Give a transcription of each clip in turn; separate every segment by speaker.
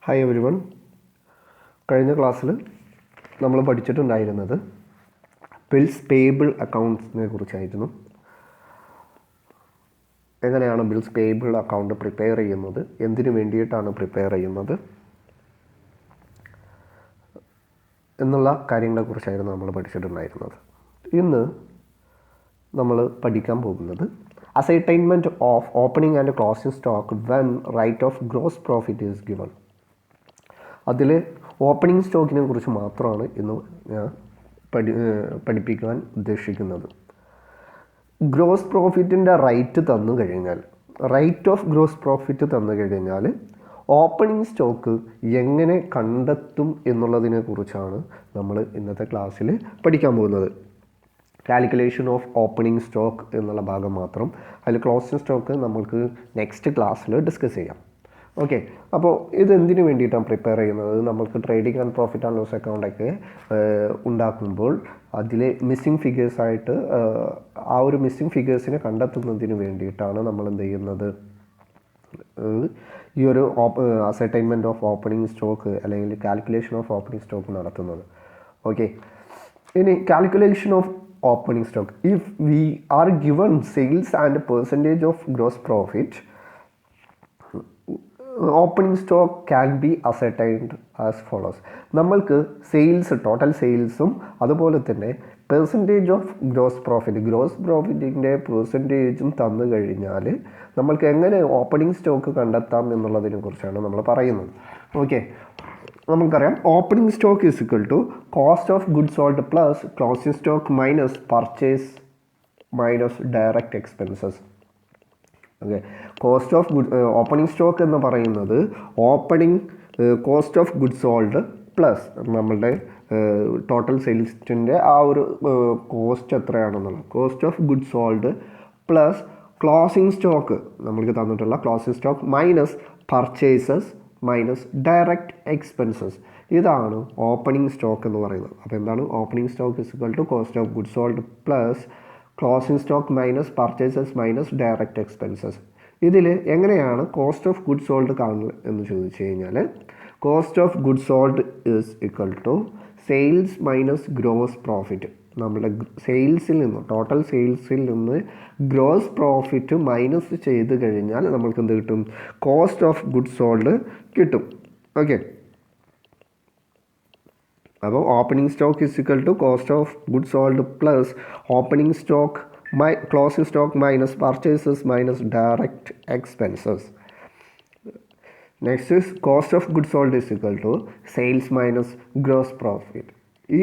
Speaker 1: Hi everyone. കഴിഞ്ഞ ക്ലാസ്സിൽ നമ്മൾ പഠിച്ചിട്ടുണ്ടായിരുന്നത് ബിൽസ് പേയബിൾ അക്കൗണ്ട്സിനെ കുറിച്ചായിരുന്നു. എങ്ങനെയാണ് ബിൽസ് പേയബിൾ അക്കൗണ്ട് പ്രിപ്പയർ ചെയ്യുന്നത്, എന്തിനു വേണ്ടിയിട്ടാണ് പ്രിപ്പയർ ചെയ്യുന്നത് എന്നുള്ള കാര്യങ്ങളെക്കുറിച്ചായിരുന്നു നമ്മൾ പഠിച്ചിട്ടുണ്ടായിരുന്നത്. ഇന്ന് നമ്മൾ പഠിക്കാൻ പോകുന്നത് assignment of opening and closing stock when rate of gross profit is given. അതിൽ ഓപ്പണിംഗ് സ്റ്റോക്കിനെ കുറിച്ച് മാത്രമാണ് ഇന്ന് ഞാൻ പഠിപ്പിക്കാൻ ഉദ്ദേശിക്കുന്നത്. ഗ്രോസ് പ്രോഫിറ്റിൻ്റെ റൈറ്റ് തന്നു കഴിഞ്ഞാൽ, റൈറ്റ് ഓഫ് ഗ്രോസ് പ്രോഫിറ്റ് തന്നു കഴിഞ്ഞാൽ ഓപ്പണിംഗ് സ്റ്റോക്ക് എങ്ങനെ കണ്ടെത്തും എന്നുള്ളതിനെ കുറിച്ചാണ് നമ്മൾ ഇന്നത്തെ ക്ലാസ്സിൽ പഠിക്കാൻ പോകുന്നത്. കാൽക്കുലേഷൻ ഓഫ് ഓപ്പണിംഗ് സ്റ്റോക്ക് എന്നുള്ള ഭാഗം മാത്രം, അതിൽ ക്ലോസിംഗ് സ്റ്റോക്ക് നമ്മൾക്ക് നെക്സ്റ്റ് ക്ലാസ്സിൽ ഡിസ്കസ് ചെയ്യാം. ഓക്കെ, അപ്പോൾ ഇതെന്തിനു വേണ്ടിയിട്ടാണ് പ്രിപ്പയർ ചെയ്യുന്നത്? നമ്മൾക്ക് trading and profit and loss അക്കൗണ്ടൊക്കെ ഉണ്ടാക്കുമ്പോൾ അതിൽ മിസ്സിംഗ് ഫിഗേഴ്സായിട്ട് ആ ഒരു മിസ്സിംഗ് ഫിഗേഴ്സിനെ കണ്ടെത്തുന്നതിന് വേണ്ടിയിട്ടാണ് നമ്മൾ എന്ത് ചെയ്യുന്നത്, ഈ ഒരു അസൈൻമെൻറ്റ് ഓഫ് ഓപ്പണിംഗ് സ്റ്റോക്ക് അല്ലെങ്കിൽ കാൽക്കുലേഷൻ ഓഫ് ഓപ്പണിംഗ് സ്റ്റോക്ക് നടത്തുന്നത്. ഓക്കെ, ഇനി calculation of opening stock. If we are given sales and percentage of gross profit, opening stock can be ascertained as follows. നമ്മൾക്ക് സെയിൽസ്, ടോട്ടൽ സെയിൽസും അതുപോലെ തന്നെ percentage of gross പ്രോഫിറ്റിൻ്റെ പെർസെൻറ്റേജും തന്നു കഴിഞ്ഞാൽ നമ്മൾക്ക് എങ്ങനെ opening stock കണ്ടെത്താം എന്നുള്ളതിനെ കുറിച്ചാണ് നമ്മൾ പറയുന്നത്. ഓക്കെ, നമുക്കറിയാം opening stock is equal to cost of goods sold plus closing stock minus purchase minus direct expenses. Okay, cost of opening stock എന്ന് പറയുന്നത് opening cost of goods sold plus നമ്മളുടെ total സെയിൽസിൻ്റെ ആ ഒരു കോസ്റ്റ് എത്രയാണെന്നുള്ളത്, cost of goods sold plus closing stock നമ്മൾക്ക് തന്നിട്ടുള്ള closing stock minus purchases minus direct expenses. ഇതാണ് ഓപ്പണിംഗ് സ്റ്റോക്ക് എന്ന് പറയുന്നത്. അപ്പോൾ എന്താണ് opening stock is equal to cost of goods sold plus closing stock minus purchases minus direct expenses. ഇതിൽ എങ്ങനെയാണ് cost of goods sold കാണുന്നത് എന്ന് ചോദിച്ചു കഴിഞ്ഞാൽ, cost of goods sold is equal to sales minus gross profit. നമ്മുടെ സെയിൽസിൽ നിന്ന്, total സെയിൽസിൽ നിന്ന് ഗ്രോസ് പ്രോഫിറ്റ് മൈനസ് ചെയ്ത് കഴിഞ്ഞാൽ നമ്മൾക്ക് എന്ത് കിട്ടും? കോസ്റ്റ് ഓഫ് ഗുഡ്സ് സോൾഡ് കിട്ടും. ഓക്കെ, അപ്പോൾ opening stock is equal to cost of goods sold plus opening stock closing stock minus purchases minus direct expenses. Next is cost of goods sold is equal to sales minus gross profit.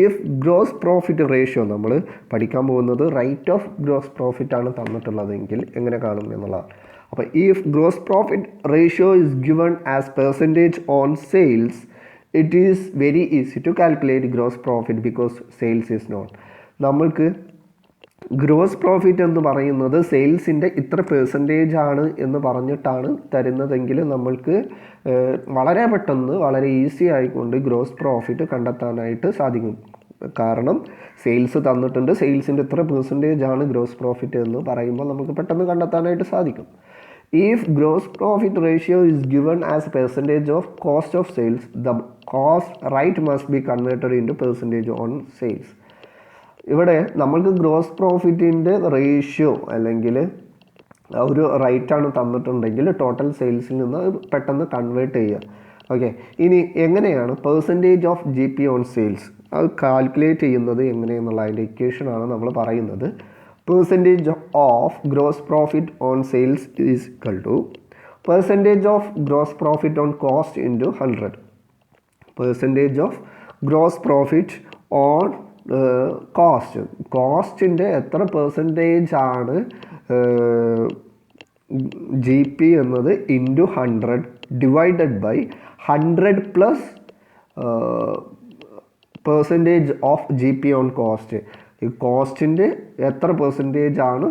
Speaker 1: If gross profit ratio നമ്മൾ പഠിക്കാൻ പോകുന്നത് right of gross profit ആണ് തന്നിട്ടുള്ളതെങ്കിൽ എങ്ങനെ കാണും എന്നുള്ളതാണ്. അപ്പോൾ if gross profit ratio is given as percentage on sales, it is very easy to calculate gross profit because sales is not. നമ്മൾക്ക് gross profit എന്ന് പറയുന്നത് സെയിൽസിൻ്റെ ഇത്ര പെർസെൻറ്റേജ് ആണ് എന്ന് പറഞ്ഞിട്ടാണ് തരുന്നതെങ്കിൽ നമ്മൾക്ക് വളരെ പെട്ടെന്ന്, വളരെ ഈസി ആയിക്കൊണ്ട് ഗ്രോസ് പ്രോഫിറ്റ് കണ്ടെത്താനായിട്ട് സാധിക്കും. കാരണം സെയിൽസ് തന്നിട്ടുണ്ട്, സെയിൽസിൻ്റെ ഇത്ര പെർസെൻറ്റേജ് ആണ് ഗ്രോസ് പ്രോഫിറ്റ് എന്ന് പറയുമ്പോൾ നമുക്ക് പെട്ടെന്ന് കണ്ടെത്താനായിട്ട് സാധിക്കും. If gross profit ratio is given as percentage of cost of sales, the cost right must be converted into percentage on sales. ഇവിടെ നമ്മൾക്ക് ഗ്രോസ് പ്രോഫിറ്റിൻ്റെ റേഷ്യോ അല്ലെങ്കിൽ ഒരു റൈറ്റാണ് തന്നിട്ടുണ്ടെങ്കിൽ ടോട്ടൽ സെയിൽസിൽ നിന്ന് പെട്ടെന്ന് കൺവേർട്ട് ചെയ്യുക. ഓക്കെ, ഇനി എങ്ങനെയാണ് percentage of GP on sales അത് കാൽക്കുലേറ്റ് ചെയ്യുന്നത് എങ്ങനെയെന്നുള്ള അതിൻ്റെ ഇക്വേഷനാണ് നമ്മൾ പറയുന്നത്. Percentage of gross profit on sales is equal to percentage of gross profit on cost into 100. Percentage of gross profit on cost. കോസ്റ്റിൻ്റെ എത്ര പെർസെൻറ്റേജ് ആണ് GP എന്നത് into 100 divided by 100 plus percentage of GP on cost. ഈ കോസ്റ്റിൻ്റെ എത്ര percentage ആണ്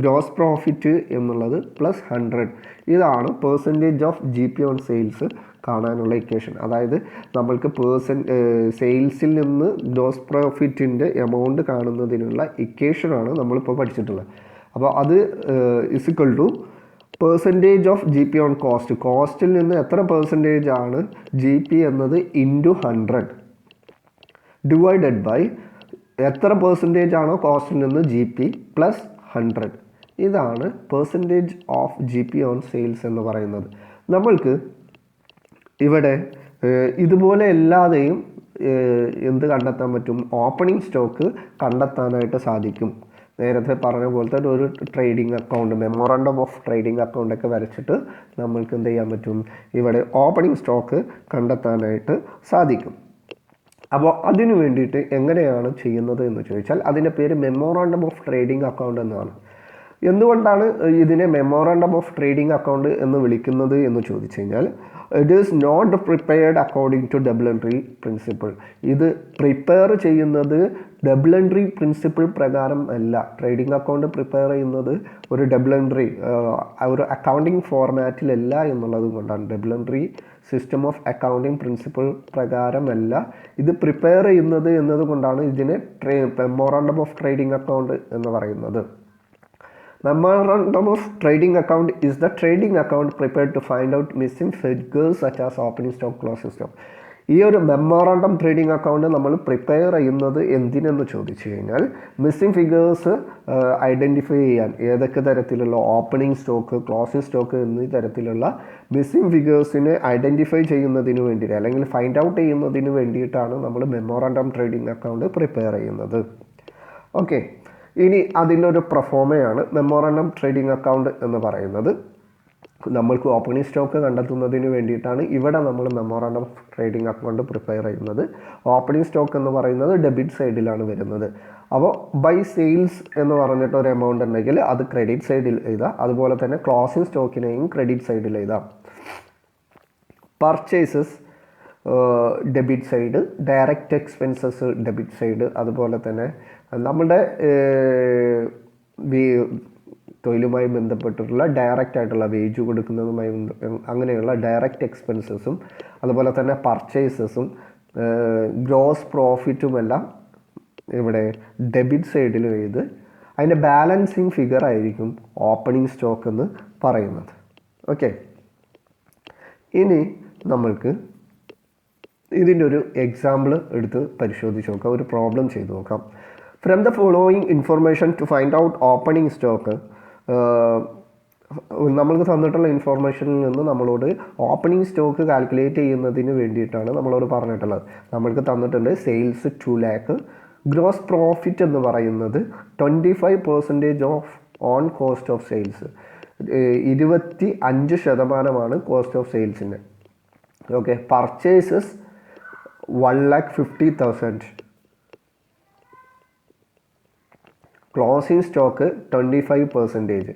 Speaker 1: gross profit എന്നുള്ളത് plus 100. ഇതാണ് percentage of GP on sales കാണാനുള്ള ഇക്വേഷൻ. അതായത് നമ്മൾക്ക് സെയിൽസിൽ നിന്ന് ഗ്രോസ് പ്രോഫിറ്റിൻ്റെ എമൗണ്ട് കാണുന്നതിനുള്ള ഇക്വേഷനാണ് നമ്മളിപ്പോൾ പഠിച്ചിട്ടുള്ളത്. അപ്പോൾ അത് is equal to percentage of G P on cost, കോസ്റ്റിൽ നിന്ന് എത്ര പെർസെൻറ്റേജ് ആണ് ജി പി എന്നത് ഇൻറ്റു 100 ഡിവൈഡഡ് ബൈ എത്ര പെർസെൻറ്റേജ് ആണോ കോസ്റ്റിൽ നിന്ന് ജി പി പ്ലസ് 100. ഇതാണ് percentage of G P on sales എന്ന് പറയുന്നത്. നമ്മൾക്ക് ഇവിടെ ഇതുപോലെ എല്ലാതെയും എന്ത് കണ്ടെത്താൻ പറ്റും? ഓപ്പണിംഗ് സ്റ്റോക്ക് കണ്ടെത്താനായിട്ട് സാധിക്കും. നേരത്തെ പറഞ്ഞ പോലത്തെ ഒരു trading account, memorandum of trading അക്കൗണ്ടൊക്കെ വരച്ചിട്ട് നമ്മൾക്ക് എന്ത് ചെയ്യാൻ പറ്റും? ഇവിടെ ഓപ്പണിംഗ് സ്റ്റോക്ക് കണ്ടെത്താനായിട്ട് സാധിക്കും. അപ്പോൾ അതിനു വേണ്ടിയിട്ട് എങ്ങനെയാണ് ചെയ്യുന്നത് എന്ന് ചോദിച്ചാൽ അതിൻ്റെ പേര് മെമ്മോറണ്ടം ഓഫ് ട്രേഡിംഗ് അക്കൗണ്ട് എന്നാണ്. എന്തുകൊണ്ടാണ് ഇതിനെ മെമ്മോറണ്ടം ഓഫ് ട്രേഡിംഗ് അക്കൗണ്ട് എന്ന് വിളിക്കുന്നത് എന്ന് ചോദിച്ചു കഴിഞ്ഞാൽ it is not prepared according to double entry principle. ഇത് പ്രിപ്പയർ ചെയ്യുന്നത് ഡബിൾ എൻട്രി പ്രിൻസിപ്പിൾ പ്രകാരം അല്ല. ട്രേഡിംഗ് അക്കൗണ്ട് പ്രിപ്പയർ ചെയ്യുന്നത് ഒരു ഡബിൾ എൻട്രി ഒരു അക്കൗണ്ടിങ് ഫോർമാറ്റിലല്ല എന്നുള്ളത് കൊണ്ടാണ്. Double entry system of accounting principle പ്രകാരമല്ല ഇത് പ്രിപ്പയർ ചെയ്യുന്നത് എന്നതുകൊണ്ടാണ് ഇതിനെ മെമ്മോറണ്ടം ഓഫ് ട്രേഡിംഗ് അക്കൗണ്ട് എന്ന് പറയുന്നത്. Memorandum of trading account is the trading account prepared to find out missing figures such as opening stock, closing stock. ഈ ഒരു memorandum trading account നമ്മൾ പ്രിപ്പയർ ചെയ്യുന്നത് എന്തിനെന്ന് ചോദിച്ചു കഴിഞ്ഞാൽ മിസ്സിംഗ് ഫിഗേഴ്സ് ഐഡൻറ്റിഫൈ ചെയ്യാൻ, ഏതൊക്കെ തരത്തിലുള്ള ഓപ്പണിംഗ് സ്റ്റോക്ക്, ക്ലോസിംഗ് സ്റ്റോക്ക് എന്നീ തരത്തിലുള്ള മിസ്സിംഗ് ഫിഗേഴ്സിനെ ഐഡൻറ്റിഫൈ ചെയ്യുന്നതിന് വേണ്ടിയിട്ട് അല്ലെങ്കിൽ ഫൈൻഡ് ഔട്ട് ചെയ്യുന്നതിന് വേണ്ടിയിട്ടാണ് നമ്മൾ മെമ്മോറണ്ടം ട്രേഡിംഗ് അക്കൗണ്ട് പ്രിപ്പയർ ചെയ്യുന്നത്. ഓക്കെ, ഇനി അതിൻ്റെ ഒരു പ്രൊഫോമയാണ് മെമ്മോറണ്ടം ട്രേഡിംഗ് അക്കൗണ്ട് എന്ന് പറയുന്നത്. നമ്മൾക്ക് ഓപ്പണിംഗ് സ്റ്റോക്ക് കണ്ടെത്തുന്നതിന് വേണ്ടിയിട്ടാണ് ഇവിടെ നമ്മൾ മെമ്മോറണ്ടം ട്രേഡിംഗ് അക്കൗണ്ട് പ്രിപ്പയർ ചെയ്യുന്നത്. ഓപ്പണിംഗ് സ്റ്റോക്ക് എന്ന് പറയുന്നത് ഡെബിറ്റ് സൈഡിലാണ് വരുന്നത്. അപ്പോൾ ബൈ സെയിൽസ് എന്ന് പറഞ്ഞിട്ട് ഒരു എമൗണ്ട് ഉണ്ടെങ്കിൽ അത് ക്രെഡിറ്റ് സൈഡിൽ എഴുതാം. അതുപോലെ തന്നെ ക്ലോസിംഗ് സ്റ്റോക്കിനെയും ക്രെഡിറ്റ് സൈഡിൽ എഴുതാം. Purchases debit side, direct expenses debit side, അതുപോലെ തന്നെ നമ്മുടെ തൊഴിലുമായി ബന്ധപ്പെട്ടിട്ടുള്ള ഡയറക്റ്റ് ആയിട്ടുള്ള വേജ് കൊടുക്കുന്നതുമായി അങ്ങനെയുള്ള ഡയറക്റ്റ് എക്സ്പെൻസസും അതുപോലെ തന്നെ പർച്ചേസസും ഗ്രോസ് പ്രോഫിറ്റുമെല്ലാം ഇവിടെ ഡെബിറ്റ് സൈഡിൽ എഴുത്. അതിൻ്റെ ബാലൻസിങ് ഫിഗർ ആയിരിക്കും ഓപ്പണിംഗ് സ്റ്റോക്ക് എന്ന് പറയുന്നത്. ഓക്കെ, ഇനി നമ്മൾക്ക് ഇതിൻ്റെ ഒരു എക്സാമ്പിൾ എടുത്ത് പരിശോധിച്ച് നോക്കാം, ഒരു പ്രോബ്ലം ചെയ്ത് നോക്കാം. From the following information to find out opening stock, നമ്മൾക്ക് തന്നിട്ടുള്ള ഇൻഫോർമേഷനിൽ നിന്ന് നമ്മളോട് ഓപ്പണിംഗ് സ്റ്റോക്ക് കാൽക്കുലേറ്റ് ചെയ്യുന്നതിന് വേണ്ടിയിട്ടാണ് നമ്മളോട് പറഞ്ഞിട്ടുള്ളത്. നമ്മൾക്ക് തന്നിട്ടുണ്ട് സെയിൽസ് 2 lakh, ഗ്രോസ് പ്രോഫിറ്റ് എന്ന് പറയുന്നത് 25% of on cost of sales, 25% cost of സെയിൽസിൻ്റെ. Okay, purchases 1,50,000, closing stock 25%.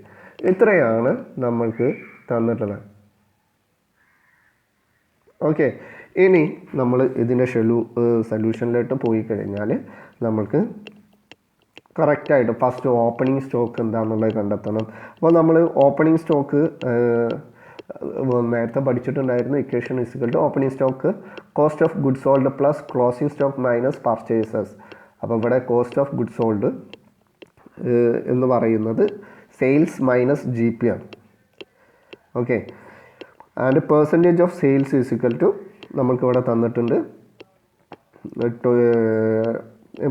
Speaker 1: ഇത്രയാണ് നമ്മൾക്ക് തന്നിട്ടുള്ളത്. ഓക്കെ, ഇനി നമ്മൾ ഇതിൻ്റെ സൊല്യൂഷനിലോട്ട് പോയി കഴിഞ്ഞാൽ നമ്മൾക്ക് കറക്റ്റായിട്ട് ഫസ്റ്റ് ഓപ്പണിംഗ് സ്റ്റോക്ക് എന്താണെന്നുള്ളത് കണ്ടെത്തണം. അപ്പോൾ നമ്മൾ ഓപ്പണിംഗ് സ്റ്റോക്ക് നേരത്തെ പഠിച്ചിട്ടുണ്ടായിരുന്നു. Equation is equal to opening stock cost of goods sold plus closing stock minus purchases. അപ്പോൾ ഇവിടെ കോസ്റ്റ് ഓഫ് ഗുഡ്സ് സോൾഡ് എന്ന് പറയുന്നത് സെയിൽസ് മൈനസ് ജി പി ആണ്. Okay, and percentage of sales is equal to നമ്മൾക്കിവിടെ തന്നിട്ടുണ്ട്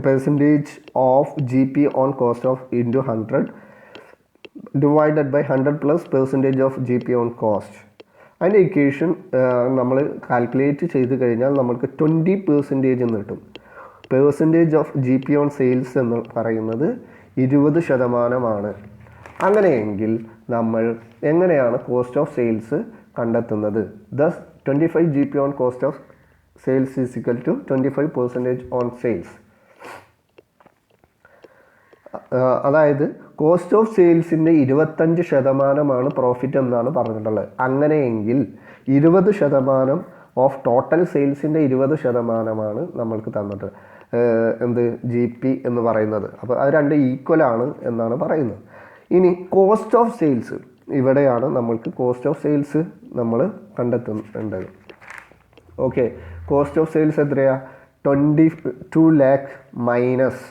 Speaker 1: percentage of G P on cost of into 100 divided by 100 plus percentage of G P on cost. അതിൻ്റെ equation നമ്മൾ calculate ചെയ്ത് കഴിഞ്ഞാൽ നമുക്ക് 20% എന്ന് കിട്ടും. Percentage of G P on sales എന്ന് പറയുന്നത് 20%. അങ്ങനെയെങ്കിൽ നമ്മൾ എങ്ങനെയാണ് കോസ്റ്റ് ഓഫ് സെയിൽസ് കണ്ടെത്തുന്നത്? Thus 25 G P on cost of sales is equal to 25% on sales. അതായത് കോസ്റ്റ് ഓഫ് സെയിൽസിൻ്റെ 25% പ്രോഫിറ്റ് എന്നാണ് പറഞ്ഞിട്ടുള്ളത്. അങ്ങനെയെങ്കിൽ 20% ഓഫ് ടോട്ടൽ സെയിൽസിൻ്റെ 20% നമ്മൾക്ക് തന്നിട്ട് എന്ത് ജി പി എന്ന് പറയുന്നത്. അപ്പോൾ അത് രണ്ട് ഈക്വലാണ് എന്നാണ് പറയുന്നത്. ഇനി കോസ്റ്റ് ഓഫ് സെയിൽസ്, ഇവിടെയാണ് നമ്മൾക്ക് കോസ്റ്റ് ഓഫ് സെയിൽസ് നമ്മൾ കണ്ടെത്തേണ്ടത്. ഓക്കെ, കോസ്റ്റ് ഓഫ് സെയിൽസ് എത്രയാണ്? 22 lakh മൈനസ്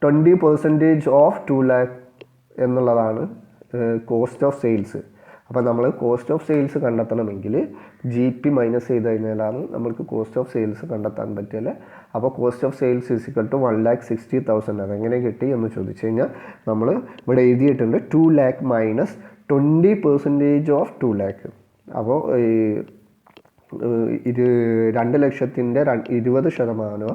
Speaker 1: 20% ഓഫ് 2 lakh എന്നുള്ളതാണ് കോസ്റ്റ് ഓഫ് സെയിൽസ്. അപ്പോൾ നമ്മൾ കോസ്റ്റ് ഓഫ് സെയിൽസ് കണ്ടെത്തണമെങ്കിൽ ജി പി മൈനസ് ചെയ്ത് കഴിഞ്ഞാലാണ് നമ്മൾക്ക് കോസ്റ്റ് ഓഫ് സെയിൽസ് കണ്ടെത്താൻ പറ്റില്ല. അപ്പോൾ cost of sales is equal to 1,60,000. അതെങ്ങനെ കിട്ടി എന്ന് ചോദിച്ചു കഴിഞ്ഞാൽ നമ്മൾ ഇവിടെ എഴുതിയിട്ടുണ്ട് 2 lakh മൈനസ് 20% ഓഫ് 2 lakh. അപ്പോൾ ഇത് 2 ലക്ഷത്തിൻ്റെ 20%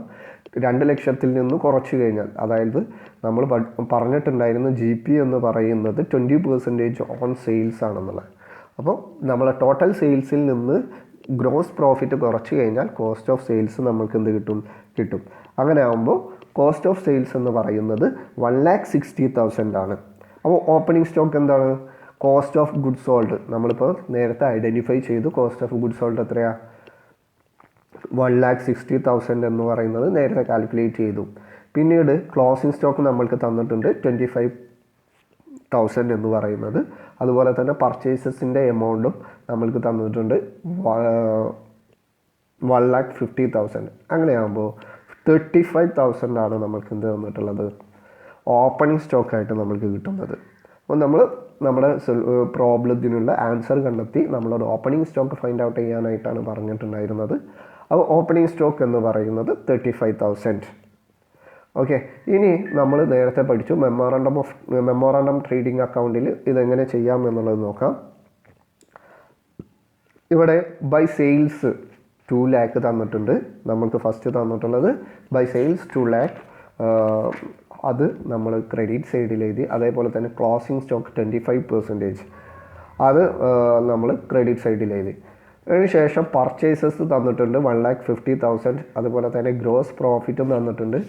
Speaker 1: 2 ലക്ഷത്തിൽ നിന്ന് കുറച്ച് കഴിഞ്ഞാൽ, അതായത് നമ്മൾ പറഞ്ഞിട്ടുണ്ടായിരുന്നു ജി പി എന്ന് പറയുന്നത് 20% ഓൺ സെയിൽസ് ആണെന്നുള്ളത്. അപ്പോൾ നമ്മൾ ടോട്ടൽ സെയിൽസിൽ നിന്ന് ഗ്രോസ് പ്രോഫിറ്റ് കുറച്ച് കഴിഞ്ഞാൽ കോസ്റ്റ് ഓഫ് സെയിൽസ് നമ്മൾക്ക് എന്ത് കിട്ടും. അങ്ങനെ ആകുമ്പോൾ കോസ്റ്റ് ഓഫ് സെയിൽസ് എന്ന് പറയുന്നത് 1,60,000 ആണ്. അപ്പോൾ ഓപ്പണിംഗ് സ്റ്റോക്ക് എന്താണ്? Cost of goods sold. നമ്മളിപ്പോൾ നേരത്തെ ഐഡൻറ്റിഫൈ ചെയ്തു. കോസ്റ്റ് ഓഫ് ഗുഡ്സ് സോൾഡ് എത്രയാണ്? 1,60,000 എന്ന് പറയുന്നത് നേരത്തെ കാൽക്കുലേറ്റ് ചെയ്തു. പിന്നീട് ക്ലോസിംഗ് സ്റ്റോക്ക് നമ്മൾക്ക് തന്നിട്ടുണ്ട് 25,000 എന്ന് പറയുന്നത്. അതുപോലെ തന്നെ പർച്ചേസസിൻ്റെ എമൗണ്ടും നമ്മൾക്ക് തന്നിട്ടുണ്ട് 1,50,000. അങ്ങനെയാകുമ്പോൾ 35,000 ആണ് നമ്മൾക്ക് എന്ത് തന്നിട്ടുള്ളത്? ഓപ്പണിംഗ് സ്റ്റോക്കായിട്ട് നമ്മൾക്ക് കിട്ടുന്നത്. അപ്പോൾ നമ്മൾ നമ്മുടെ പ്രോബ്ലത്തിനുള്ള ആൻസർ കണ്ടെത്തി നമ്മളൊരു ഓപ്പണിംഗ് സ്റ്റോക്ക് ഫൈൻഡ് ഔട്ട് ചെയ്യാനായിട്ടാണ് പറഞ്ഞിട്ടുണ്ടായിരുന്നത്. അപ്പോൾ ഓപ്പണിംഗ് സ്റ്റോക്ക് എന്ന് പറയുന്നത് 35,000. ഓക്കെ, ഇനി നമ്മൾ നേരത്തെ പഠിച്ചു മെമ്മോറാണ്ടം ട്രേഡിംഗ് അക്കൗണ്ടിൽ ഇതെങ്ങനെ ചെയ്യാം എന്നുള്ളത് നോക്കാം. ഇവിടെ ബൈ സെയിൽസ് 2 lakh തന്നിട്ടുണ്ട്. നമുക്ക് ഫസ്റ്റ് തന്നിട്ടുള്ളത് ബൈ സെയിൽസ് 2 lakh. അത് നമ്മൾ ക്രെഡിറ്റ് സൈഡിൽ എഴുതി. അതേപോലെ തന്നെ ക്ലോസിംഗ് സ്റ്റോക്ക് 25% അത് നമ്മൾ ക്രെഡിറ്റ് സൈഡിൽ എഴുതി. അതിനുശേഷം പർച്ചേസസ് തന്നിട്ടുണ്ട് 1,50,000. അതുപോലെ തന്നെ ഗ്രോസ് പ്രോഫിറ്റും തന്നിട്ടുണ്ട്.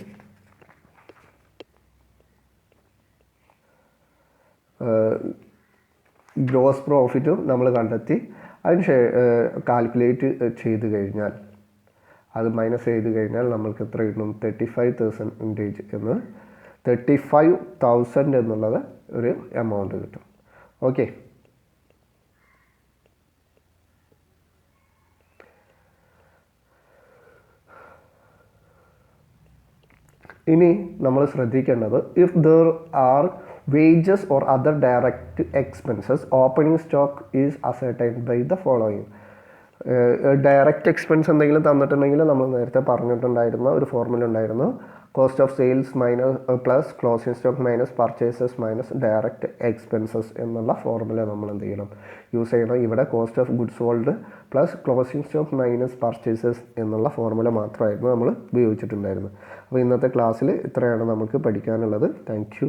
Speaker 1: ഗ്രോസ് പ്രോഫിറ്റും നമ്മൾ കണ്ടെത്തി. അതിന് കാൽക്കുലേറ്റ് ചെയ്ത് കഴിഞ്ഞാൽ, അത് മൈനസ് ചെയ്ത് കഴിഞ്ഞാൽ നമ്മൾക്ക് എത്ര കിട്ടും? 35% എന്ന് 35,000 എന്നുള്ളത് ഒരു എമൗണ്ട് കിട്ടും. ഓക്കെ, ഇനി നമ്മൾ ശ്രദ്ധിക്കേണ്ടത് if there are wages or other direct expenses, opening stock is ascertained by the following. Direct expense എന്തെങ്കിലും തന്നിട്ടുണ്ടെങ്കിൽ നമ്മൾ നേരത്തെ പറഞ്ഞിട്ടുണ്ടായിരുന്ന ഒരു ഫോർമുല ഉണ്ടായിരുന്നു. Cost of sales plus closing stock minus purchases minus direct expenses എന്നുള്ള ഫോർമുല നമ്മൾ എന്ത് ചെയ്യണം? യൂസ് ചെയ്യണം. ഇവിടെ cost of goods sold plus closing stock minus purchases എന്നുള്ള ഫോർമുല മാത്രമായിരുന്നു നമ്മൾ ഉപയോഗിച്ചിട്ടുണ്ടായിരുന്നത്. അപ്പോൾ ഇന്നത്തെ ക്ലാസ്സിൽ ഇത്രയാണ് നമുക്ക് പഠിക്കാനുള്ളത്. Thank you.